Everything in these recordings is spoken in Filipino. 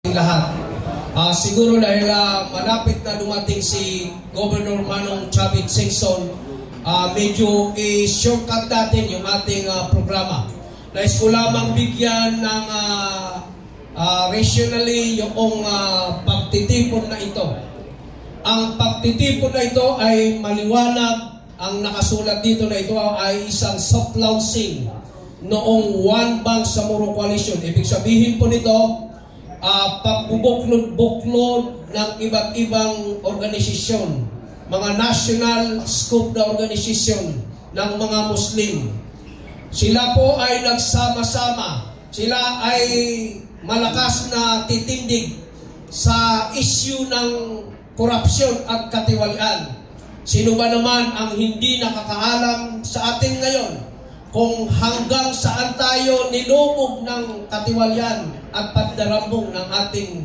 lahat. Siguro dahil malapit na dumating si Governor Manong Chavit Singson, medyo i-shortcut natin yung ating programa. Nais ko lamang bigyan ng rationally yung pagtitipon na ito. Ang pagtitipon na ito ay maliwanag. Ang nakasulat dito na ito ay isang soft launching noong One Bank Samoro Coalition. Ibig sabihin po nito, pagbubuklod-buklod ng iba't ibang organisasyon, mga national scope na organisasyon ng mga Muslim. Sila po ay nagsama-sama. Sila ay malakas na titindig sa issue ng korupsyon at katiwalian. Sino ba naman ang hindi nakakaalam sa atin ngayon kung hanggang saan tayo nilubog ng katiwalian at pagdarambong ng ating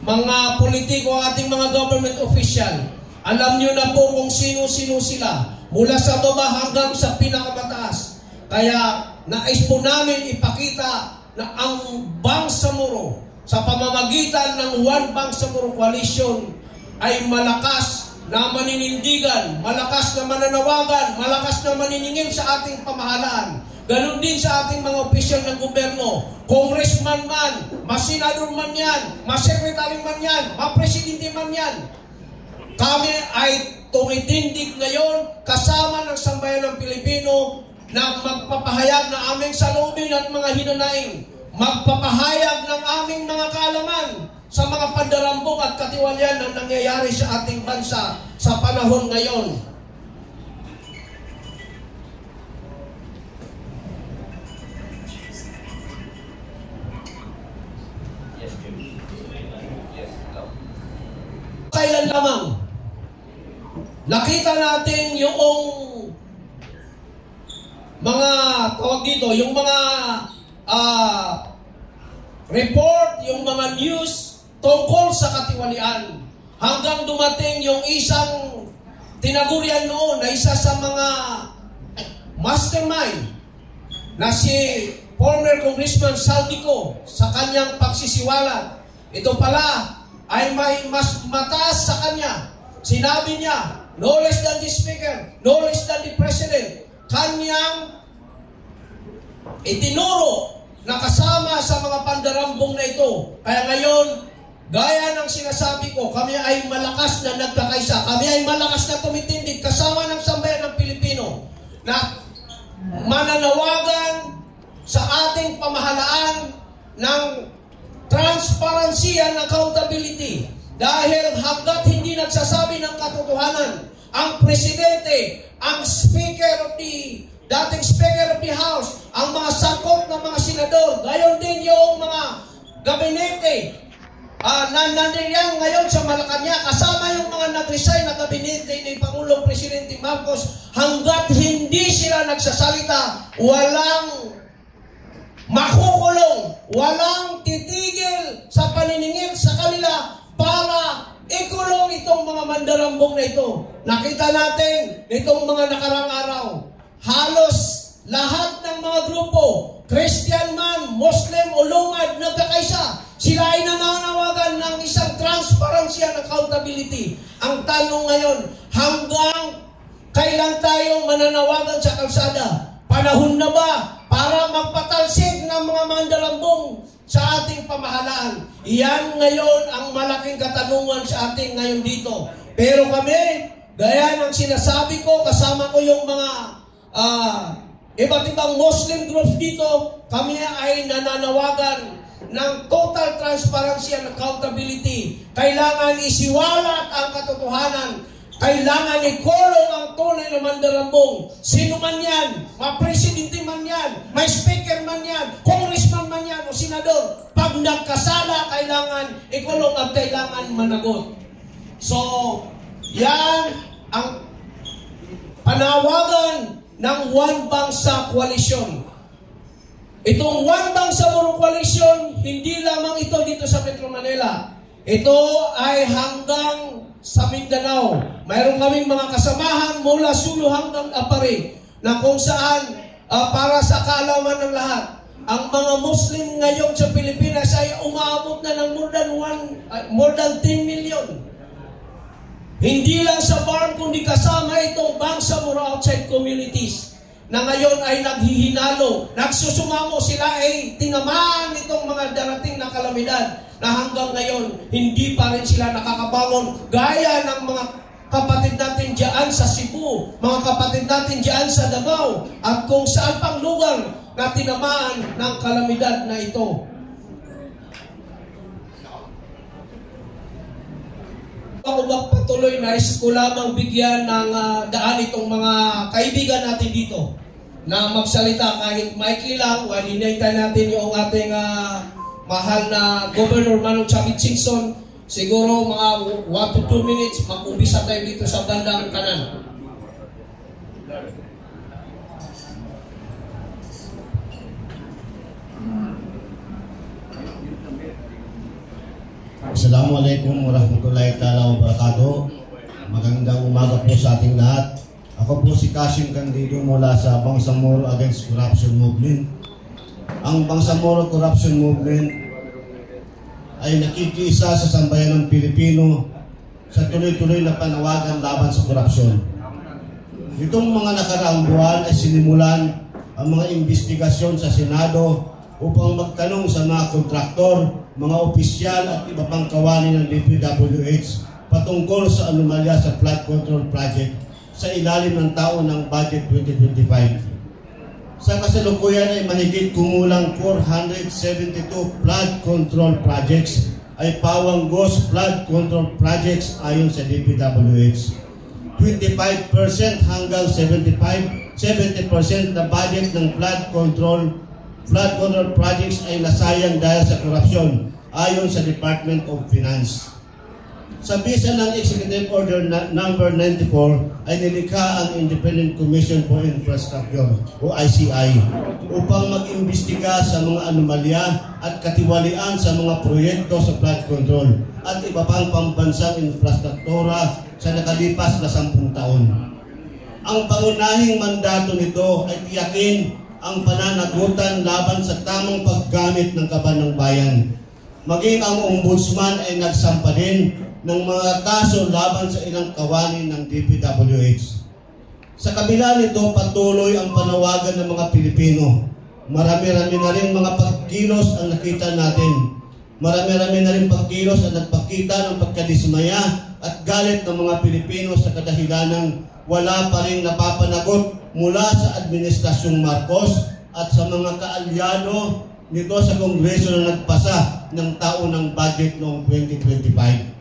mga politiko, ating mga government official. Alam nyo na po kung sino-sino sila, mula sa baba hanggang sa pinakamataas. Kaya nais po namin ipakita na ang Bangsamoro sa pamamagitan ng One Bangsamoro Coalition ay malakas na maninindigan, malakas na mananawagan, malakas na maniningil sa ating pamahalaan. Ganon din sa ating mga opisyal ng gobyerno, congressman man, masenador man yan, masekretary man yan, mapresidente man yan. Kami ay tumitindig ngayon kasama ng sambayan ng Pilipino na magpapahayag ng aming salubin at mga hinanaing, magpapahayag ng aming mga kaalaman sa mga pandarambong at katiwalian na nangyayari sa ating bansa sa panahon ngayon. Kailan lamang nakita natin yung mga tawag dito, yung mga report, yung mga news tungkol sa katiwalian. Hanggang dumating yung isang tinagurian noon na isa sa mga mastermind na si former Congressman Saldico sa kanyang pagsisiwalat. Ito pala ay may mas mataas sa kanya. Sinabi niya, no less than the Speaker, no less than the President. Kanyang itinuro na kasama sa mga pandarambong na ito. Kaya ngayon, gaya ng sinasabi ko, kami ay malakas na nagkakaisa. Kami ay malakas na tumitindig kasama ng sambayan ng Pilipino na mananawagan sa ating pamahalaan ng transparency and accountability. Dahil hanggat hindi nagsasabi ng katotohanan, ang Presidente, ang dating Speaker of the House, ang mga sakop ng mga senador, gayon din yung mga gabinete na nandiyan ngayon sa Malacanang, kasama yung mga nag-resign na gabinete ni Pangulong Presidente Marcos, hanggat hindi sila nagsasalita, walang makukulong, walang titigil sa paniningil sa kanila para ikulong itong mga mandarambong na ito. Nakita natin nitong mga nakarang araw, halos lahat ng mga grupo, Christian man, Muslim o lumad, nagkakaisa. Sila ay nananawagan ng isang transparency and accountability. Ang tanong ngayon, hanggang kailan tayo mananawagan sa kalsada? Panahon na ba para magpatalsik ng mga mandarambong sa ating pamahalaan? Iyan ngayon ang malaking katanungan sa ating ngayon dito. Pero kami, gaya ng sinasabi ko, kasama ko yung mga iba't ibang Muslim groups dito, kami ay nananawagan ng total transparency and accountability. Kailangan isiwalat ang katotohanan. Kailangan ikulong ang tunay na mandarambong. Sino man yan, ma-presidente man yan, may speaker man yan, congressman man yan, o senador. Pag nagkasala, kailangan ikulong at kailangan managot. So, yan ang panawagan ng One Bangsa Coalition. Itong One Bangsamoro Coalition, hindi lamang ito dito sa Metro Manila. Ito ay hanggang sa Mindanao. Mayroon kaming mga kasamahan mula Sulu hanggang Apare na kung saan para sa kaalaman ng lahat, ang mga Muslim ngayon sa Pilipinas ay umaabot na ng more than 10 million. Hindi lang sa barn, kundi kasama itong Bangsamoro outside communities na ngayon ay naghihinalo, nagsusumamo, sila ay tinamaan itong mga darating na kalamidad na hanggang ngayon hindi pa rin sila nakakabangon gaya ng mga kapatid natin diyan sa Cebu, mga kapatid natin diyan sa Davao at kung saan pang lugar na tinamaan ng kalamidad na ito. Ako magpatuloy, nais ko lamang bigyan ng daan itong mga kaibigan natin dito na magsalita kahit maikli lang. Hinintay natin yung ating mahal na Governor Manong Chapit Singson. Siguro mga 1 to 2 minutes, mag-umpisa tayo dito sa bandang kanan. Assalamualaikum warahmatullahi ta'ala wabarakatuh. Magandang umaga po sa ating lahat. Ako po si Kasim Candido mula sa Bangsamoro Against Corruption Movement. Ang Bangsamoro Corruption Movement ay nakikiisa sa sambayan ng Pilipino sa tuloy-tuloy na panawagan laban sa korupsyon. Itong mga nakaraang buwan ay sinimulan ang mga investigasyon sa Senado upang magtanong sa mga kontraktor, mga opisyal at iba pang kawani ng DPWH patungkol sa anomalya sa flood control project sa ilalim ng taon ng budget 2025. Sa kasalukuyan ay mahigit kumulang 472 flood control projects ay pawang ghost flood control projects ayon sa DPWH. 25% hanggang 70% na budget ng flood control projects ay nasayang dahil sa korupsyon ayon sa Department of Finance. Sa bisa ng Executive Order number 94 ay nilikha ang Independent Commission for Infrastructure o ICI upang mag-imbestiga sa mga anomalya at katiwalian sa mga proyekto sa flood control at iba pang pambansang infrastruktura sa nakalipas na 10 taon. Ang pangunahing mandato nito ay tiyakin ang pananagutan laban sa tamang paggamit ng kaban ng bayan. Maging ang ombudsman ay nagsampa din ng mga kaso laban sa ilang kawani ng DPWH. Sa kabila nito, patuloy ang panawagan ng mga Pilipino. Marami-rami na rin mga pagkilos ang nakita natin. Marami-rami na rin pagkilos ang nagpakita ng pagkadismaya at galit ng mga Pilipino sa kadahilanang wala pa rin napapanagot mula sa Administrasyong Marcos at sa mga kaalyado nito sa Kongreso na nagpasa ng taon ng budget noong 2025.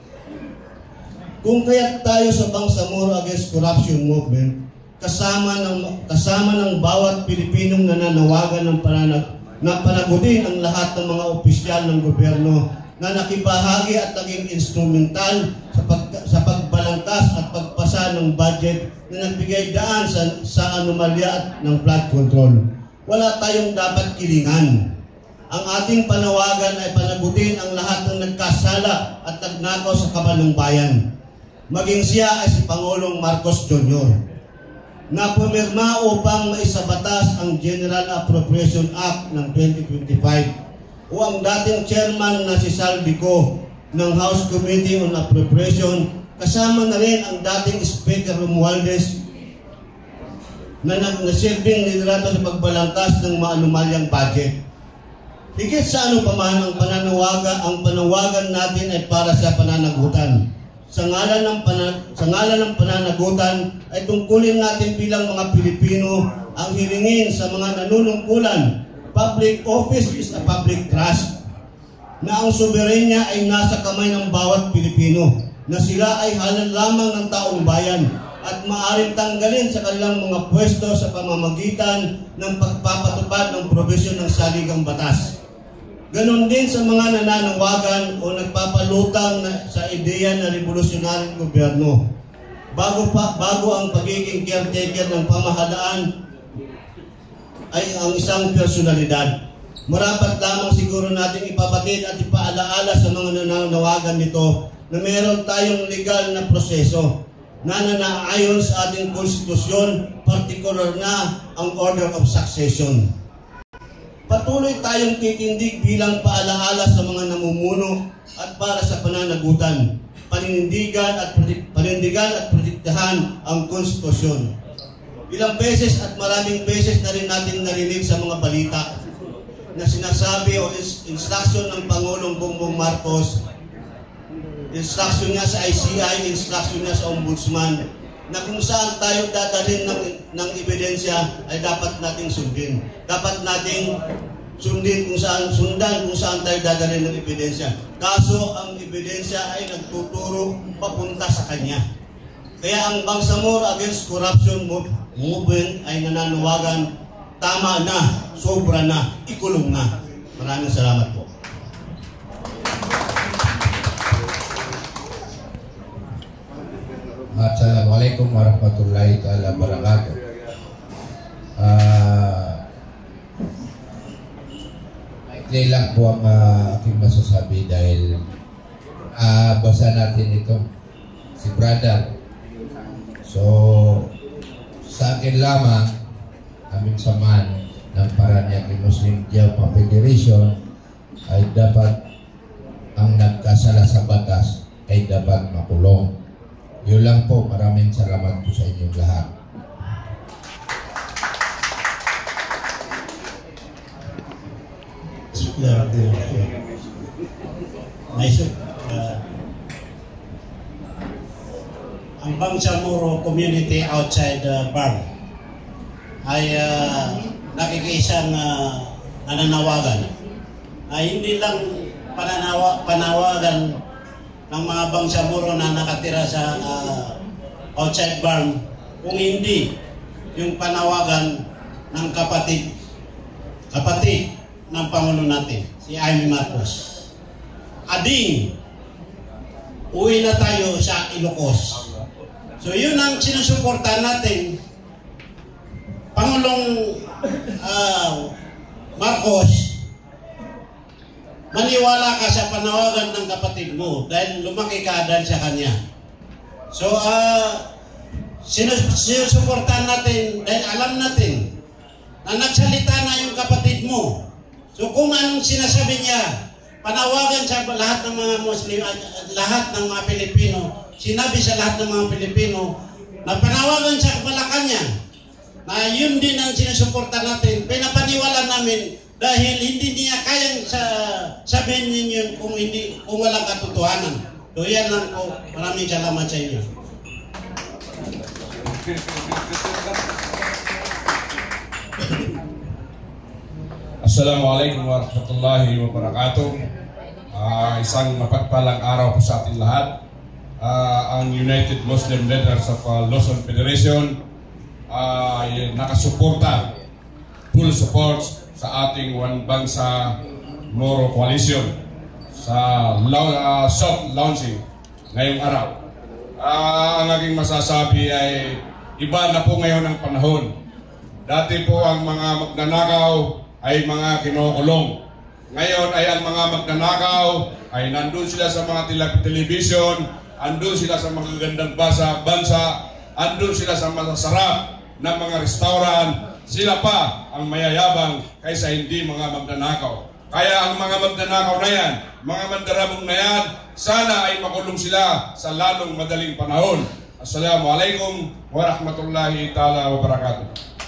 Kung kaya't tayo sa Bangsamoro Against Corruption Movement, kasama ng bawat Pilipinong nananawagan na panagutin ang lahat ng mga opisyal ng gobyerno na nakibahagi at naging instrumental sa pagbalangkas at pagpasa ng budget na nagbigay daan sa anomalya ng flood control. Wala tayong dapat kilingan. Ang ating panawagan ay panagutin ang lahat ng nagkasala at nagnakaw sa kaban ng bayan. Maging siya ay si Pangulong Marcos Jr. na pumirma upang maisabatas ang General Appropriation Act ng 2025 o ang dating chairman na si Saldico ng House Committee on Appropriation, kasama na rin ang dating Speaker Romualdez na nagsilbing liderato sa pagbalangkas ng maanumalyang budget. Higit sa ano pa man, ang panawagan natin ay para sa pananagutan. Sa ngalan ng pananagutan ay tungkulin natin bilang mga Pilipino ang hilingin sa mga nanunungkulan. Public office is a public trust na ang soberenya ay nasa kamay ng bawat Pilipino, na sila ay halal lamang ng taong bayan at maaaring tanggalin sa kanilang mga pwesto sa pamamagitan ng pagpapatupad ng probisyon ng saligang batas. Ganon din sa mga nananawagan o nagpapalutang sa ideya na revolusyonaryong gobyerno. Bago ang pagiging caretaker ng pamahalaan ay ang isang personalidad. Marapat lamang siguro natin ipabatid at ipaalaala sa mga nananawagan nito na meron tayong legal na proseso na nanaayon sa ating konstitusyon, partikular na ang order of succession. patuloy tayong titindig bilang paalaala sa mga namumuno at para sa pananagutan, panindigan at protektahan ang konstitusyon. Ilang beses at maraming beses na rin natin narinig sa mga balita na sinasabi o instruction ng Pangulong Bongbong Marcos, instruction niya sa ICI, instruction niya sa Ombudsman, na kung saan tayo dadalhin ng ebidensya ay dapat nating sundin. Dapat nating sundan kung saan tayo dadalhin ng ebidensya. Kaso ang ebidensya ay nagtuturo papunta sa kanya. Kaya ang Bangsamoro Against Corruption Movement ay nananawagan, tama na, sobra na, ikulong na. Maraming salamat po. Assalamualaikum warahmatullahi ta'ala wabarakatuh. Hindi lang po ang aking masasabi dahil basa natin ito si brother. So sa akin lamang, aming samahan ng Paranaque Muslim Jamaah Federation ay dapat ang nagkasala sa batas ay dapat makulong. Yun lang po, maraming salamat po sa inyong lahat. Ang Bangsamoro community outside Barn ay nakikiisang nananawagan ay hindi lang panawagan ng mga Bangsamoro na nakatira sa outside Barn, kung hindi yung panawagan ng kapatid ng Pangulo natin, si Amy Marcos. Ading, uwi na tayo sa Ilocos. So yun ang sinusuportahan natin. Pangulong Marcos, maniwala ka sa panawagan ng kapatid mo dahil lumaki ka dahil sa kanya. So, sinusuportahan natin dahil alam natin na nagsalita na yung kapatid mo. So, kung anong sinasabi niya, panawagan sa lahat ng mga Muslim, lahat ng mga Pilipino, sinabi sa lahat ng mga Pilipino na panawagan sa Malacanang na yun din ang sinusuportahan natin. Pinapaniwala namin dahil hindi niya kayang sabihin ninyo kung walang katotohanan. So yan lang po. Maraming salamat sa inyo. Assalamualaikum warahmatullahi wabarakatuh. Isang mapagpalang araw po sa ating lahat. Ang United Muslim Leaders of Luzon Federation ay nakasuporta, full support sa ating One Bangsamoro Coalition sa soft launching ngayong araw. Ang aking masasabi ay iba na po ngayon ang panahon. Dati po ang mga magnanakaw ay mga kinukulong. Ngayon ay ang mga magnanakaw ay nandun sila sa mga television, andun sila sa mga gandang bansa, andun sila sa masasarap na mga restaurant. Sila pa ang mayayabang kaysa hindi mga magnanakaw. Kaya ang mga magnanakaw na yan, mga mandarabong na yan, sana ay makulong sila sa lalong madaling panahon. Assalamualaikum warahmatullahi ta'ala wabarakatuh.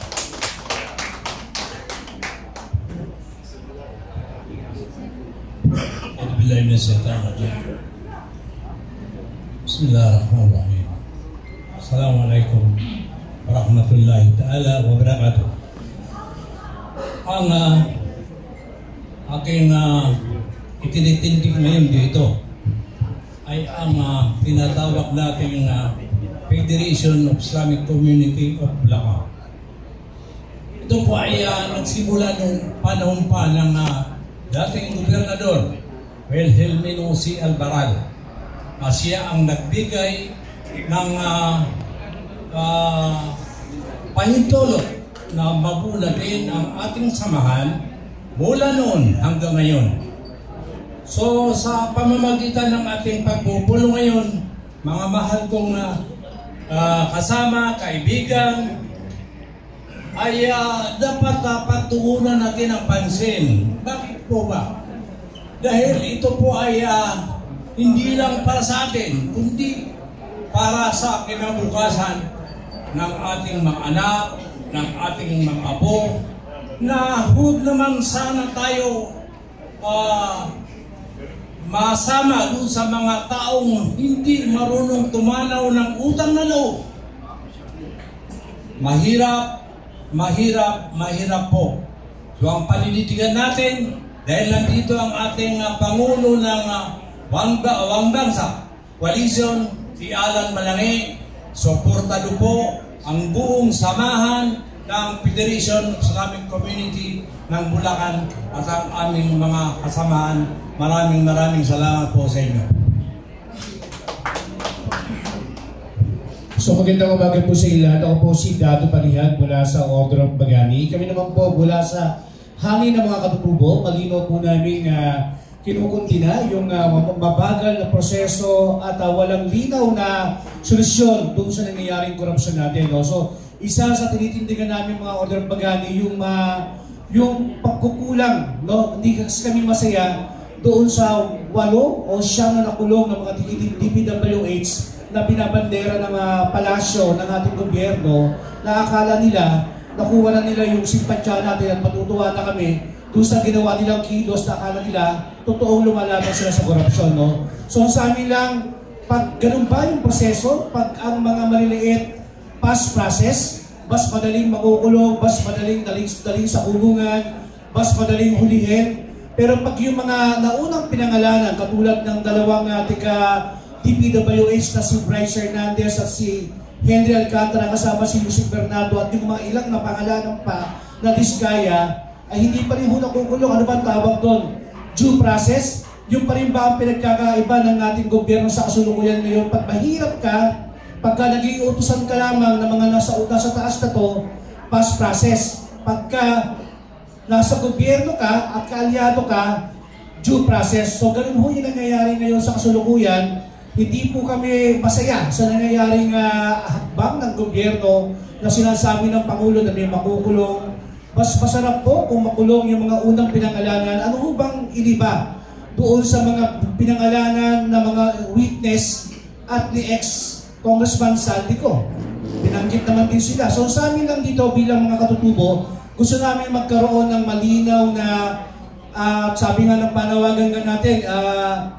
Bismillahirrahmanirrahim. Assalamualaikum warahmatullahi ta'ala wabarakatuh. Ang aking itinitindig ngayon dito ay ang tinatawag nating Federation of Islamic Community of Bulacan. Ito po ay nagsimula nung panahon pa ng dating gobernador Wilhelmino C. Alvarado. Siya ang nagbigay ng pahintulot na mabulatin ang ating samahan mula noon hanggang ngayon. So sa pamamagitan ng ating pagpupulong ngayon, mga mahal kong kasama, kaibigan, ay dapat pagtuunan natin ang pansin. Bakit po ba? Dahil ito po ay hindi lang para sa atin, kundi para sa kinabukasan ng ating mga anak, ng ating mga apo, na huwag naman sana tayo masama doon sa mga taong hindi marunong tumanaw ng utang na loob. Mahirap po. So ang paninitigan natin, dahil nandito ang ating Pangulo ng Wangbansa Coalition, si Alan Malangit, suportado po ang buong samahan ng Federation of Islamic Community ng Bulacan at ang aming mga kasamahan. Maraming salamat po sa inyo. So magandang umaga po sa ilan. Ako po si Dato Palihag mula sa Order of Bagani. Kami naman po mula sa hangin ng mga katutubo. Malinaw po namin kinukuntina yung mabagal na proseso at walang linaw na solusyon doon sa nangyayaring korupsyon natin. No? So isa sa tinitindigan namin mga Order of Bagani yung pagkukulang. No? Hindi kasi kami masaya doon sa 8 o 9 na nakulong ng mga DPWH na binabandera ng palasyo ng ating gobyerno, na akala nila, nakuha na nila yung simpatsya natin at matutuwa na kami doon sa ginawa nilang kilos na akala nila totoong lumalaban sila sa korupsyon. No? So sa amin lang, pag ganun ba yung proseso, pag ang mga maliliit past process, mas madaling makukulong, mas madaling daling sa kulungan, mas madaling hulihin. Pero pag yung mga naunang pinangalanan, katulad ng dalawang DPWH na si Bryce Hernandez at si Henry Alcantara kasama si Yusuf Bernardo at yung mga ilang na pangalanan pa na diskaya ay hindi pa rin nakukulong. Ano ba tawag doon? Due process? Yung pa rin ba ang pinagkakaiba ng ating gobyerno sa kasulukuyan ngayon? Pag mahirap ka, pagka naging utusan ka lamang ng mga nasa taas na to, past process. Pagka nasa gobyerno ka at kaalyado ka, due process. So ganun ho yung nangyayari ngayon sa kasulukuyan. Hindi po kami masaya sa nangyayaring hakbang ng gobyerno na sinasabi ng Pangulo na may makukulong. Mas masarap po kung makulong yung mga unang pinangalanan. Ano ho bang iniba doon sa mga pinangalanan na mga witness at ni ex-Congressman Saldico? Binanggit naman din sila. So sa amin lang dito bilang mga katutubo, gusto namin magkaroon ng malinaw na sabi nga ng panawagan nga natin,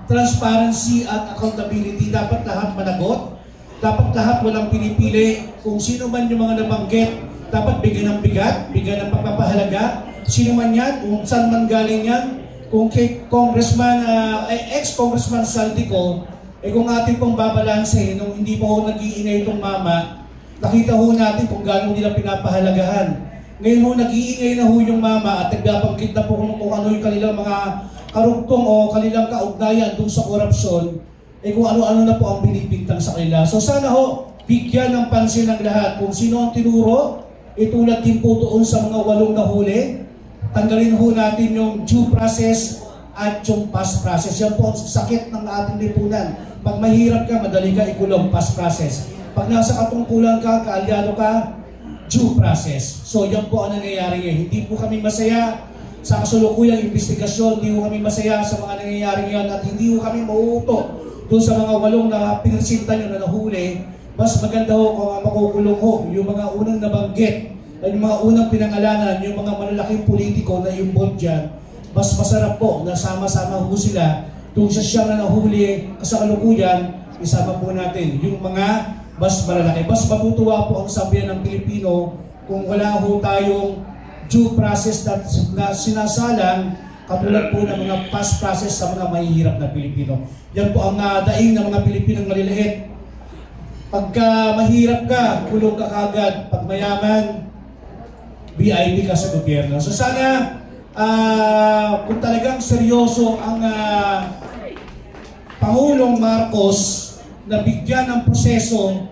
transparency at accountability. Dapat lahat managot. Dapat lahat walang pinipili. Kung sino man yung mga nabanggit, dapat bigyan ng bigat, bigyan ng pagpapahalaga. Sino man yan, kung saan man galing yan. Kung kay Congressman, ex-Congressman Saldico, kung ating pong babalansin, nung hindi pa ho nag-iingay itong mama, nakita ho natin kung gano'n nila pinapahalagahan. Ngayon ho, nag-iingay na ho yung mama at nagbabanggit na po kung ano yung kanilang mga karugtong o kanilang kaugnayan doon sa korupsyon, kung ano-ano na po ang binibintang sa kanila. So sana ho, bigyan ng pansin ng lahat. Kung sino ang tinuro, itulad din po doon sa mga 8 na huli, tanggalin ho natin yung due process at yung past process. Yan po ang sakit ng ating lipunan. Pag mahirap ka, madali ka ikulong, past process. Pag nasa katungkulan ka, kaalyado ka, due process. So yan po ang nangyayari ngayon. Hindi po kami masaya sa kasulukuyang investigasyon, hindi po kami masaya sa mga nangyayari ngayon at hindi po kami mauuto doon sa mga 8 na pinresinta nyo na nahuli. Mas maganda ho kung makukulong ho yung mga unang nabanggit, yung mga unang pinangalanan, yung mga malalaking politiko na involved dyan. Mas masarap po na sama-sama ho sila doon sa siyang na nahuli sa kalukuyan, isama po natin yung mga mas malalaki. Mas mabutuwa po ang sabihan ng Pilipino kung wala ho tayong due process na sinasalang katulad po ng mga past process sa mga mahihirap na Pilipino. Yan po ang daing ng mga Pilipinong maliliit. Pagka mahirap ka, kulong ka kagad. Pag mayaman, VIP ka sa gobyerno. So sana, kung talagang seryoso ang Pangulong Marcos na bigyan ng proseso,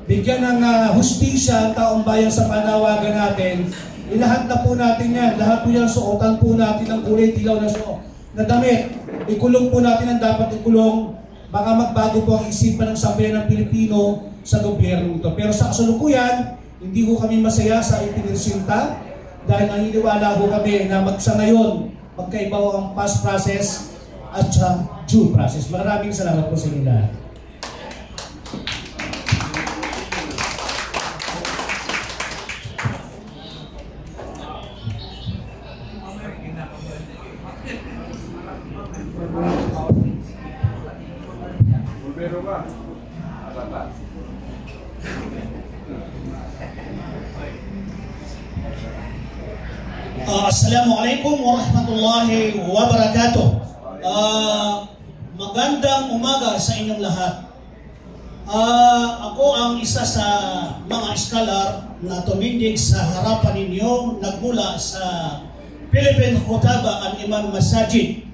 bigyan ng hustisya ang taong bayan sa panawagan natin, ilahat na po natin yan. Lahat po yan, suotan po natin ng kulay dilaw na damit. Ikulong po natin ang dapat ikulong. Baka magbago po ang isipan ng sambayan ng Pilipino sa gobyerno ito. Pero sa kasalukuyan, Hindi ko kami masaya sa ipinirsinta dahil naniniwala ko kami na sa ngayon, magkaiba ang past process at due process. Maraming salamat po sa inyo lahat. Assalamualaikum warahmatullahi wabarakatuh. Magandang umaga sa inyong lahat. Ako ang isa sa mga scholar na tumindig sa harapan ninyo nagmula sa Philippine Khutaba and Imam Masajid.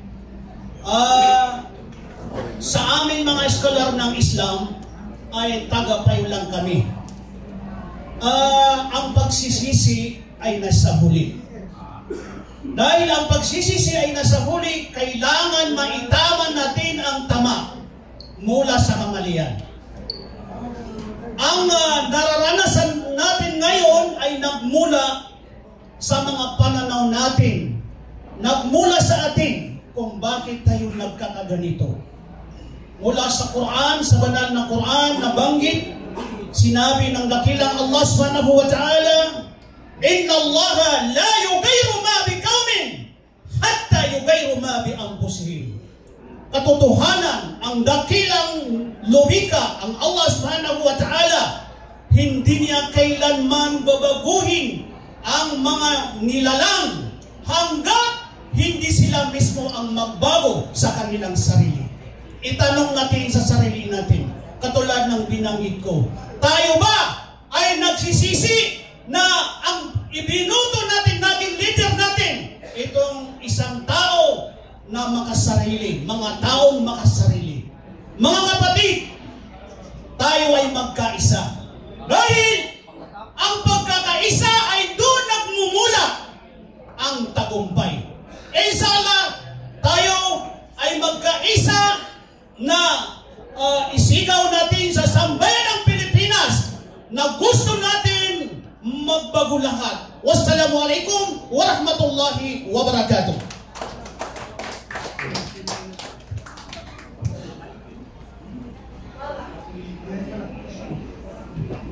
Sa aming mga scholar ng Islam ay tagapayo lang kami. Ang pagsisisi ay nasa huli. Dahil ang pagsisisi ay nasa huli, kailangan maitaman natin ang tama mula sa kamalian. Ang nararanasan natin ngayon ay nagmula sa mga pananaw natin. Nagmula sa atin kung bakit tayo nagkakaganito. Mula sa Quran, sa banal na Quran, nabanggit, sinabi ng dakilang Allah subhanahu wa ta'ala, Inna Allah la yugayru ma biqaumin hatta yugayru ma bi anfusihim. Katotohanan, ang dakilang lobika, ang Allah subhanahu wa ta'ala, hindi niya kailanman babaguhin ang mga nilalang hanggat hindi sila mismo ang magbago sa kanilang sarili. Itanong natin sa sarili natin, katulad ng binanggit ko, tayo ba ay nagsisisi na ang ibinuto natin, naging leader natin, itong isang tao na makasarili, mga taong makasarili. Mga kapatid, tayo ay magkaisa. Dahil ang pagkakaisa ay doon nagmumula ang tagumpay. Inshallah, tayo ay magkaisa na isigaw natin sa sambayan ng Pilipinas na gusto natin magbago lahat. Wassalamualaikum warahmatullahi wabarakatuh.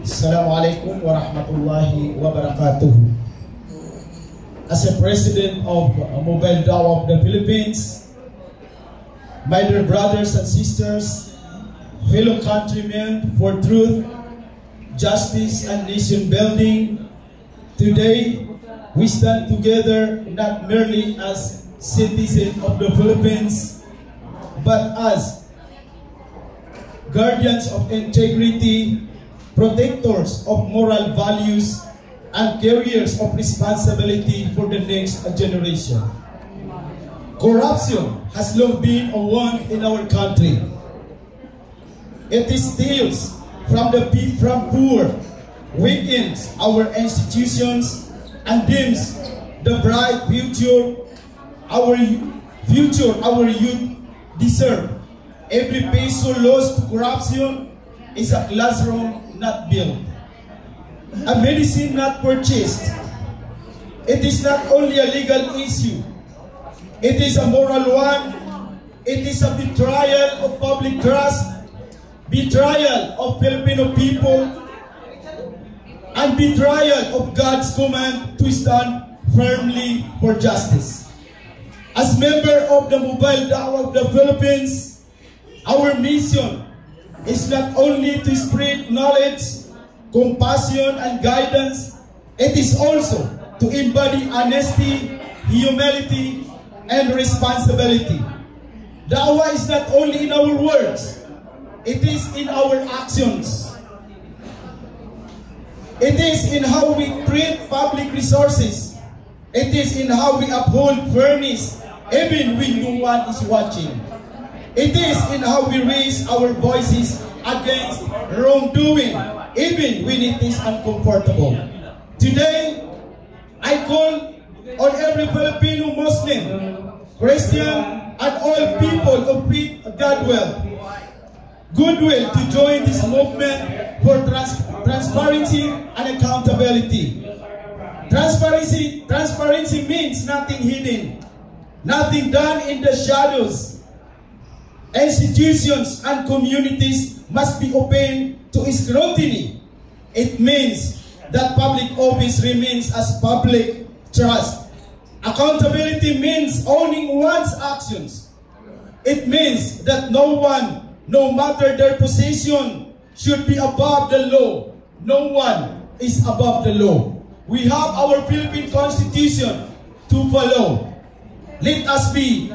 Assalamualaikum warahmatullahi wabarakatuh. As a president of Mobile Dawah of the Philippines, my dear brothers and sisters, fellow countrymen for truth, justice and nation building, today we stand together not merely as citizens of the Philippines, but as guardians of integrity, protectors of moral values, and carriers of responsibility for the next generation. Corruption has long been a wound in our country. It steals from poor, weakens our institutions, and dims the bright future our youth deserve. Every peso lost to corruption is a classroom not built, a medicine not purchased. It is not only a legal issue, it is a moral one. It is a betrayal of public trust, betrayal of Filipino people, and betrayal of God's command to stand firmly for justice. As member of the Mobile Dawah of the Philippines, our mission is not only to spread knowledge, compassion, and guidance, it is also to embody honesty, humility, and responsibility. Dawah is not only in our words, it is in our actions. It is in how we treat public resources. It is in how we uphold fairness even when no one is watching. It is in how we raise our voices against wrongdoing even when it is uncomfortable. Today, I call on every Filipino Muslim, Christian, and all people who treat God well goodwill to join this movement for transparency and accountability. Transparency means nothing hidden, nothing done in the shadows. Institutions and communities must be open to scrutiny. It means that public office remains as public trust. Accountability means owning one's actions. It means that no one, no matter their position, should be above the law. No one is above the law. We have our Philippine Constitution to follow. Let us be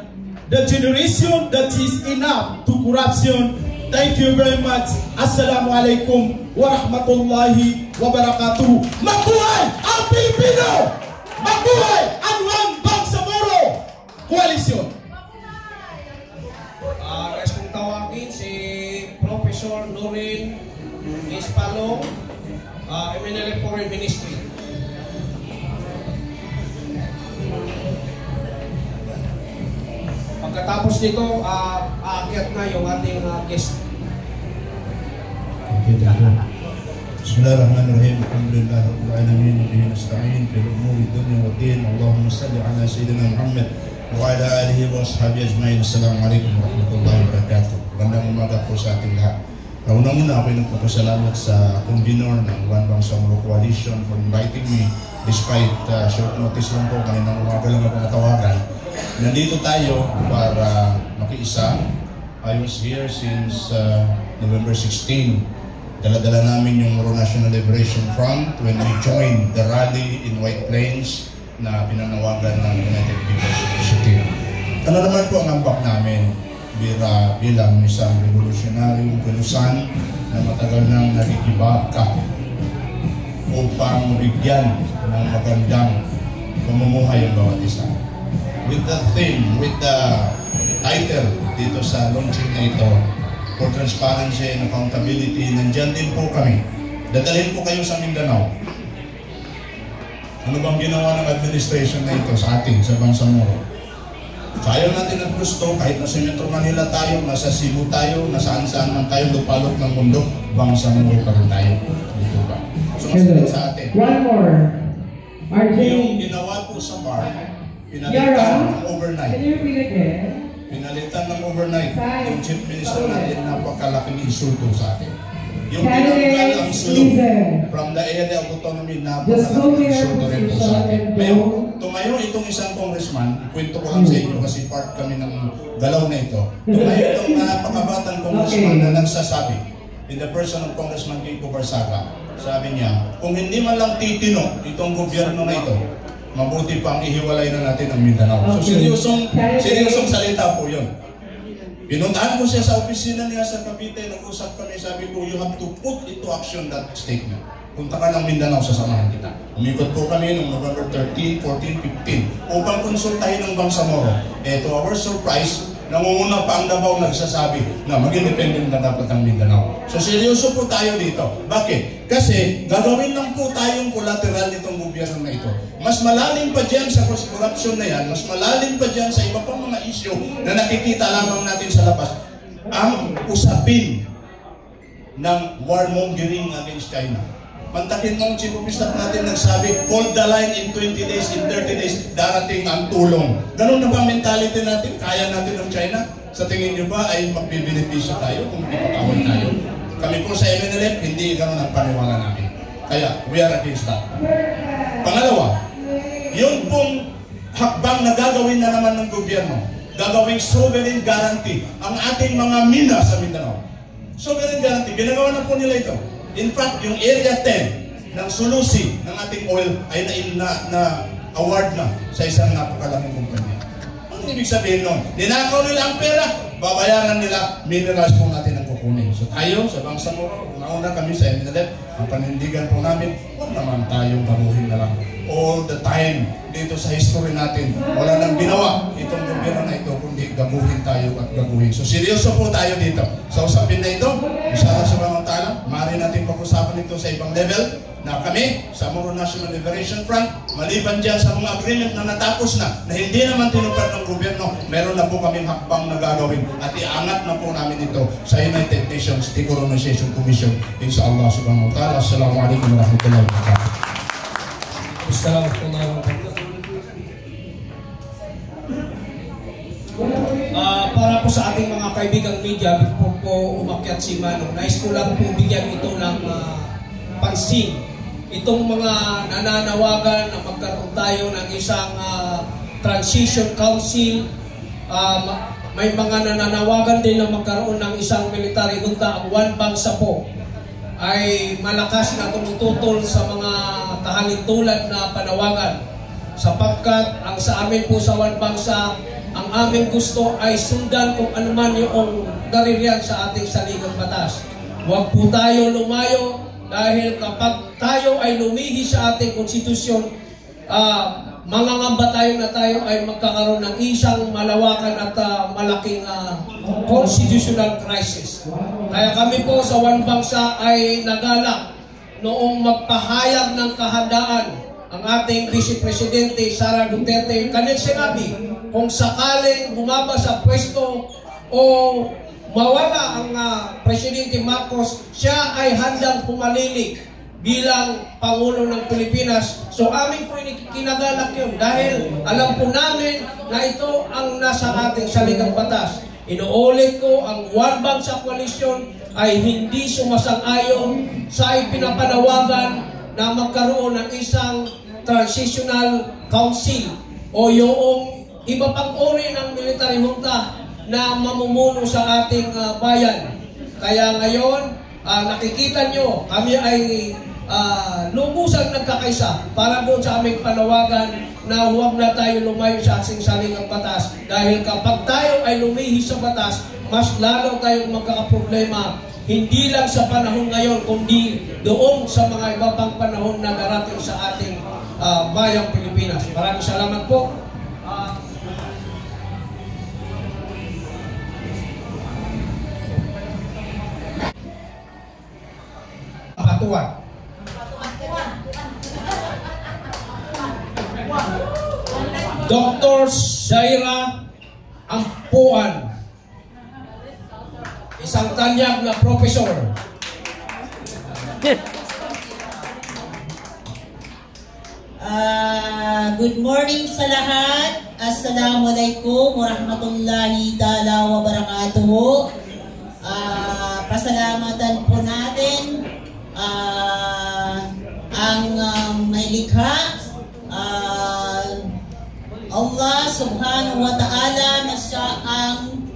the generation that is enough to corruption. Thank you very much. Assalamualaikum warahmatullahi wabarakatuh. Mabuhay ang Pilipino! Mabuhay ang Bangsamoro Coalition! Guys, kung tawagin si Professor Norin Ispalong, MNLF Foreign Ministry. Pagkatapos nito, aakyat na yung ating guest. Bismillahirrahmanirrahim. Alhamdulillah rabbil alamin wa bihi nasta'in fil umuri dunya wa din. Allahumma shalli ala sayyidina Muhammad wa ala alihi wa ashabihi ajma'in. Assalamualaikum warahmatullahi wabarakatuh. Magandang umaga po sa ating lahat. Una-una ako'y nagpapasalamat sa convener ng One Bangsamoro Coalition for inviting me despite short notice lang po, kaninang umaga lang ako natawagan. Nandito tayo para makiisa. I was here since November 16. Dala-dala namin yung Moro National Liberation Front when we joined the rally in White Plains na pinanawagan ng United People's Initiative. Ano naman po ang ambak namin bilang isang revolutionaryong kilusan na matagal nang nagigibaka upang bigyan ng magandang pamumuhay ang bawat isa. With the theme, with the title dito sa launching na ito, for transparency and accountability, nandyan din po kami. Dadalhin po kayo sa Mindanao. Ano bang ginawa ng administration na ito sa atin, sa Bangsamoro? Kaya natin ang gusto, kahit nasa Metro Manila tayo, nasa Cebu tayo, nasaan-saan man tayo, lupalok ng mundo, Bangsamoro pa rin tayo. Dito ba? So, masalit sa atin. One more. Yung ginawa po sa bar, pinalitan ng overnight. Can you repeat again? Pinalitan ng overnight yung chief minister natin, napakalaking insulto sa atin. Yung pinanggal ang sulong from the area of autonomy, napakalaking insulto rin po sa atin. Ngayon, tumayo itong isang congressman, ikwento ko lang sa inyo kasi part kami ng galaw na ito. Tumayo itong napakabatang congressman na nagsasabi, in the person of Congressman Kiko Barsaga, sabi niya, kung hindi man lang titino itong gobyerno na ito, mabuti pang ihiwalay na natin ang Mindanao. So seryosong salita po yun. Pinuntahan ko siya sa opisina niya sa Cavite, nag-usap kami, sabi ko, you have to put into action that statement. Punta ka ng Mindanao, sasamahan kita. Umikot po kami noong November 13, 14, 15 upang konsultahin ng Bangsamoro. To our surprise, nangunguna pa ang Davao nagsasabi na mag-independent na dapat ang Mindanao. So seryoso po tayo dito. Bakit? Kasi gagawin lang po tayong collateral nitong gobyerno na ito. Mas malalim pa dyan sa corruption na yan, mas malalim pa dyan sa iba pang mga issue na nakikita lamang natin sa labas. Ang usapin ng warmongering against China. Mantakin mong chief of staff natin nagsabi, hold the line in 20 days, in 30 days, darating ang tulong. Ganun na ba mentality natin? Kaya natin ng China? Sa tingin nyo ba ay magbibenepisyo tayo kung magpapakawal tayo? Kami po sa MNLF, hindi ganun ang paniwala namin. Kaya, we are against that. Pangalawa, yun pong hakbang na gagawin na naman ng gobyerno, gagawing sovereign guarantee ang ating mga mina sa Mindanao. Sovereign guarantee, ginagawa na po nila ito. In fact, yung Area 10 ng Sulusi ng ating oil ay na-award na sa isang napakalaking kumpanya. Ano ibig sabihin nun? Ninakaw nila ang pera, babayaran nila, minerals po natin ang kukunin. So tayo, sa Bangsamoro, una kami sa MNLF, ang panindigan po namin, huwag naman tayong baruhin na lang. all the time dito sa history natin. Wala nang ginawa itong gobyerno na ito kundi gamuhin tayo at gamuhin. So seryoso po tayo dito sa usapin na ito. Inshallah subhanahu wa ta'ala, maaari natin pag-usapan ito sa ibang level na kami sa Moro National Liberation Front, maliban dyan sa mga agreement na natapos na hindi naman tinupad ng gobyerno, meron na po kaming hakbang na gagawin at iangat na po namin ito sa United Nations Decolonization Commission. Inshallah subhanahu wa ta'ala. Assalamualaikum warahmatullahi wabarakatuh. Para po sa ating mga kaibigang media, before po umakyat si Manong, nais ko lang po bigyan ito ng pansin. Itong mga nananawagan na magkaroon tayo ng isang transition council, may mga nananawagan din na magkaroon ng isang military junta. Ang One Bangsa po ay malakas na tumututol sa mga kahalintulad na panawagan, sapagkat ang sa amin po sa One Bangsa, ang aming gusto ay sundan kung ano man yung daririyan sa ating saligang batas. Huwag po tayo lumayo, dahil kapag tayo ay lumihi sa ating konstitusyon, mangangamba tayo na tayo ay magkakaroon ng isang malawakan at malaking constitutional crisis. Kaya kami po sa One Bangsa ay nagalak noong magpahayag ng kahandaan ang ating Vice Presidente Sara Duterte. Kanyang sinabi, kung sakaling bumaba sa pwesto o mawala ang Presidente Marcos, siya ay handang pumalilig bilang Pangulo ng Pilipinas. So amin po kinagalak yun dahil alam po namin na ito ang nasa ating saligang batas. Inuulit ko, ang One Bangsa Coalition ay hindi sumasang-ayon sa ipinapanawagan na magkaroon ng isang transitional council o yung iba pang uri ng military junta na mamumuno sa ating bayan. Kaya ngayon, nakikita nyo, kami ay lubusang nagkakaisa para doon sa aming panawagan na huwag na tayo lumayo sa ating saligang batas. Dahil kapag tayo ay lumihi sa batas, mas lalo tayong magkakaproblema, hindi lang sa panahon ngayon, kundi doon sa mga iba pang panahon na darating sa ating bayang Pilipinas. Maraming salamat po. Patuan. Dr. Shaira Ampuan, isang tanyag na profesor. Good morning sa lahat. Assalamualaikum warahmatullahi ta'ala wabarakatuh. Pasalamatan po natin ang may likha, Allah subhanahu wa ta'ala, na siya ang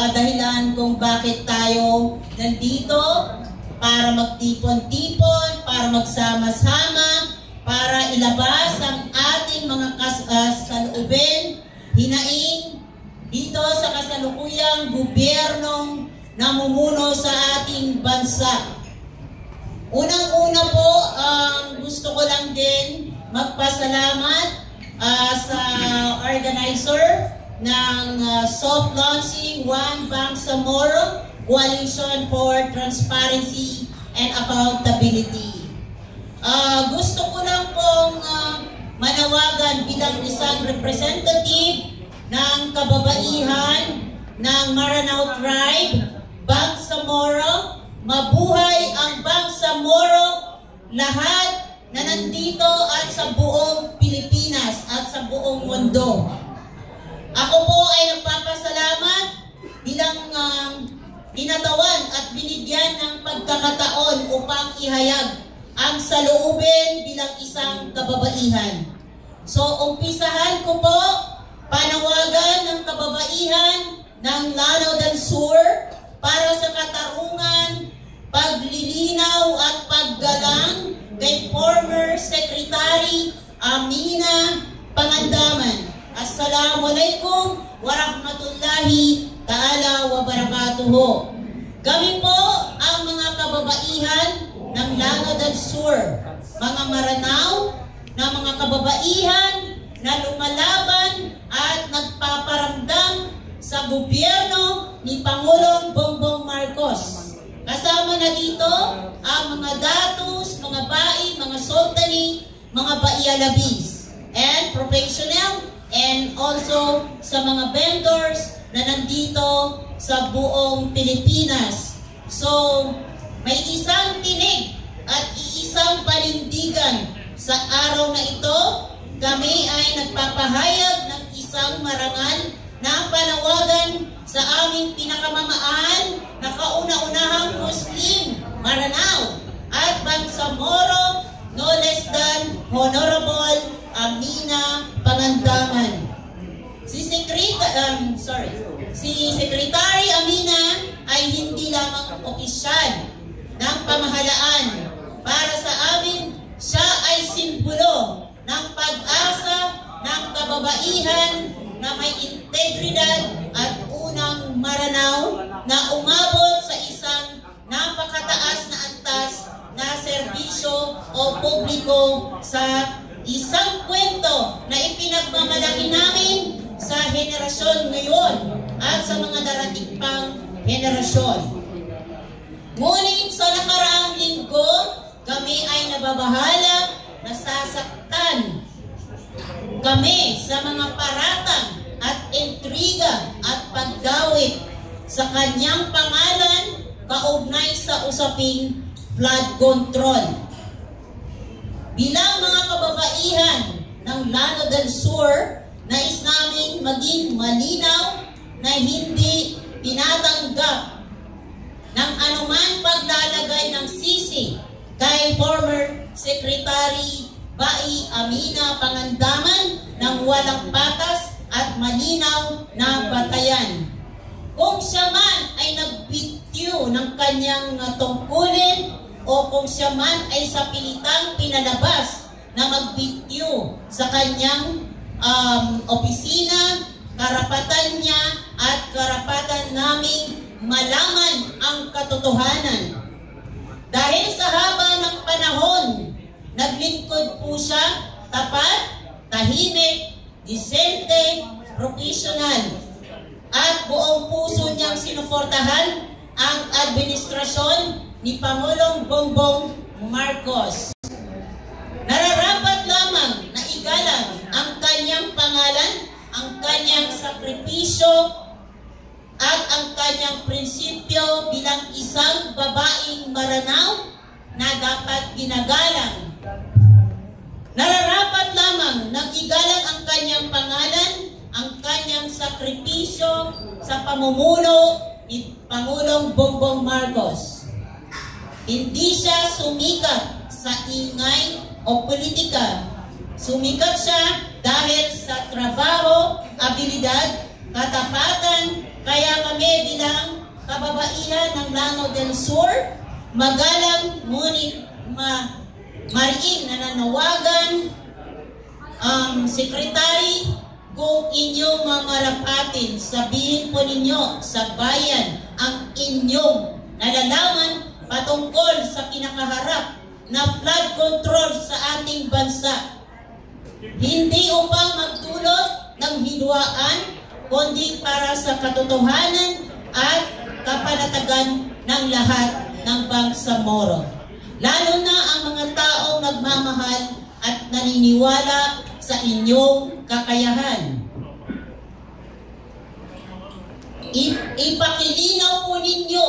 dahilan kung bakit tayo nandito, para magtipon-tipon, para magsama-sama, para ilabas ang ating mga saloobin, hinaing dito sa kasalukuyang gobyernong namumuno sa ating bansa. Unang-una po, gusto ko lang din magpasalamat sa organizer ng soft launching One Bangsa Moro Coalition for Transparency and Accountability. Gusto ko lang pong manawagan bilang isang representative ng kababaihan ng Maranao Tribe, Bangsamoro. Mabuhay ang Bangsamoro, lahat na nandito at sa buong Pilipinas at sa buong mundo. Ako po ay nagpapasalamat bilang tinatawan at binigyan ng pagkakataon upang ihayag ang saloobin bilang isang kababaihan. So, umpisahan ko po panawagan ng kababaihan ng Lanao del Sur para sa katarungan, paglilinaw at paggalang kay former Secretary Amina Pangandaman. Assalamualaikum warahmatullahi ta'ala wabarakatuh. Kami po ang mga kababaihan ng Lanao del Sur, mga Maranao, na mga kababaihan na lumalaban at nagpaparamdam sa gobyerno ni Pangulong Bongbong Marcos. Kasama na dito ang mga datos, mga bai, mga sultani, mga baialabis, and professional, and also sa mga vendors na nandito sa buong Pilipinas. So, may isang tinig at iisang panindigan sa araw na ito. Kami ay nagpapahayag ng isang marangal na panawagan sa aming pinakamamahal na kauna-unahang Muslim, Maranao at Bangsamoro, no less than Honorable Amina Pangandaman. Si Secretary Amina ay hindi lamang opisyal ng pamahalaan. Para sa amin, siya ay simbolo ng pag-asa ng kababaihan na may integridad at unang Maranao na umabot sa isang napakataas na antas na serbisyo o publiko sa isang kwento na ipinagmamalaki namin sa henerasyon ngayon at sa mga darating pang henerasyon. Ngunit sa nakaraang linggo, kami ay nababahala, nasasaktan kami sa mga paratang at intriga at pagdawit sa kanyang pangalan kaugnay sa usaping flood control. Bilang mga kababaihan ng Llano del Sur, nais naming maging malinaw na hindi tinatanggap ng anuman paglalagay ng sisi kay former Secretary Bai Amina Pangandaman ng walang patas at malinaw na batayan. Kung siya man ay nagbityo ng kanyang tungkulin o kung siya man ay sa pilitang pinalabas na magbityo sa kanyang opisina, karapatan niya at karapatan naming malaman ang katotohanan. Dahil sa haba ng panahon, naglingkod po siya tapat, tahimik, disente, professional, at buong puso niyang sinuportahan ang administrasyon ni Pangulong Bongbong Marcos. Nararapat lamang na igalang ang kanyang pangalan, ang kanyang sakripisyo, at ang kanyang prinsipyo bilang isang babaeng Maranao na dapat ginagalang. Nararapat lamang na igalang ang kanyang pangalan, ang kanyang sakripisyo sa pamumuno ni Pangulong Bongbong Marcos. Hindi siya sumikat sa ingay o politika. Sumikat siya dahil sa trabaho, abilidad, katapatan. Kaya kami bilang kababaihan ng Llano del Sur, magalang ngunit mariing nananawagan Secretary, kung inyong mamarapatin, sabihin po ninyo sa bayan ang inyong nalalaman patungkol sa kinakaharap na flood control sa ating bansa. Hindi upang magdulot ng hidwaan, kundi para sa katotohanan at kapanatagan ng lahat ng Bangsamoro. Lalo na ang mga taong nagmamahal at naniniwala sa inyong kakayahan. Ipakilinaw po ninyo